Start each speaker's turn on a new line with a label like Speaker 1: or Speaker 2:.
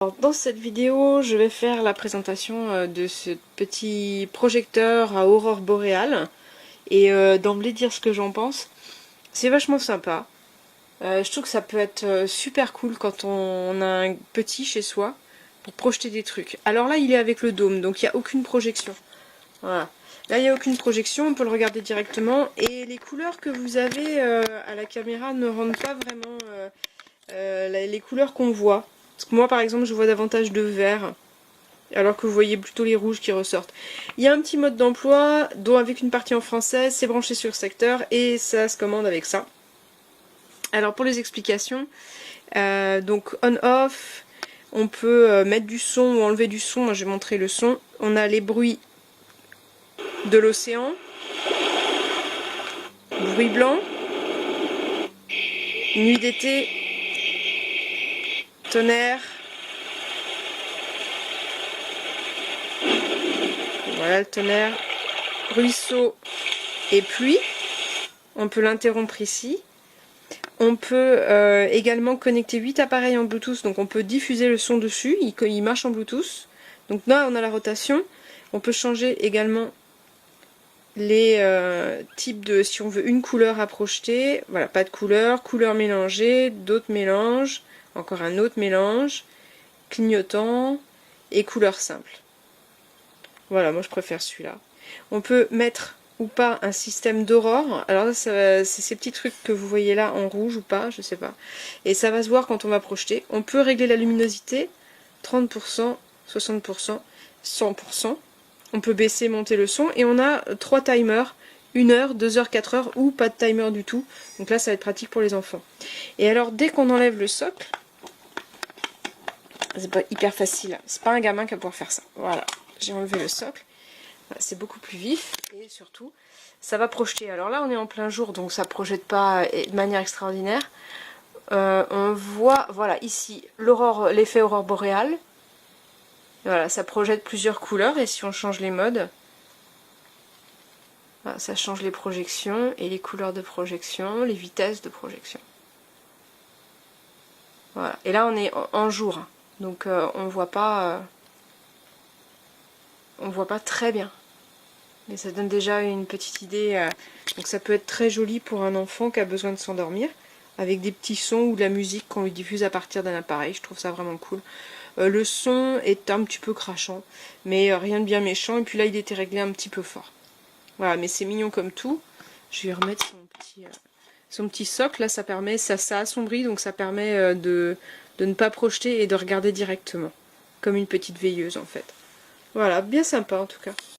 Speaker 1: Alors, dans cette vidéo, je vais faire la présentation de ce petit projecteur à aurore boréale et d'emblée dire ce que j'en pense. C'est vachement sympa. Je trouve que ça peut être super cool quand on a un petit chez soi pour projeter des trucs. Alors là, il est avec le dôme, donc il n'y a aucune projection. Voilà. Là, il n'y a aucune projection, on peut le regarder directement. Et les couleurs que vous avez à la caméra ne rendent pas vraiment les couleurs qu'on voit. Parce que moi, par exemple, je vois davantage de vert, alors que vous voyez plutôt les rouges qui ressortent. Il y a un petit mode d'emploi, dont avec une partie en français, c'est branché sur secteur, et ça se commande avec ça. Alors pour les explications, donc on-off, on peut mettre du son ou enlever du son. Moi, je vais montrer le son. On a les bruits de l'océan, bruit blanc, nuit d'été, tonnerre. Voilà le tonnerre, ruisseau et pluie. On peut l'interrompre ici. On peut également connecter 8 appareils en Bluetooth, donc on peut diffuser le son dessus, il marche en Bluetooth. Donc là on a la rotation. On peut changer également les types de, si on veut une couleur à projeter, voilà, pas de couleur, couleur mélangée, d'autres mélanges, encore un autre mélange, clignotant et couleur simple. Voilà, moi je préfère celui-là. On peut mettre ou pas un système d'aurore. Alors là, c'est ces petits trucs que vous voyez là en rouge ou pas, je sais pas. Et ça va se voir quand on va projeter. On peut régler la luminosité, 30%, 60%, 100%. On peut baisser, monter le son. Et on a 3 timers, 1 heure, 2 heures, 4 heures, ou pas de timer du tout. Donc là, ça va être pratique pour les enfants. Et alors, dès qu'on enlève le socle, c'est pas hyper facile. C'est pas un gamin qui va pouvoir faire ça. Voilà. J'ai enlevé le socle, voilà, c'est beaucoup plus vif et surtout ça va projeter. Alors là on est en plein jour donc ça projette pas de manière extraordinaire. On voit, voilà, ici l'effet aurore boréale. Voilà, ça projette plusieurs couleurs et si on change les modes, voilà, ça change les projections et les couleurs de projection, les vitesses de projection. Voilà, et là on est en jour donc on voit pas très bien. Mais ça donne déjà une petite idée. Donc ça peut être très joli pour un enfant qui a besoin de s'endormir, avec des petits sons ou de la musique qu'on lui diffuse à partir d'un appareil. Je trouve ça vraiment cool. Le son est un petit peu crachant, mais rien de bien méchant. Et puis là, il était réglé un petit peu fort. Voilà, mais c'est mignon comme tout. Je vais remettre son petit socle. Là, ça permet, ça assombrit, donc ça permet de ne pas projeter et de regarder directement. Comme une petite veilleuse, en fait. Voilà, bien sympa en tout cas.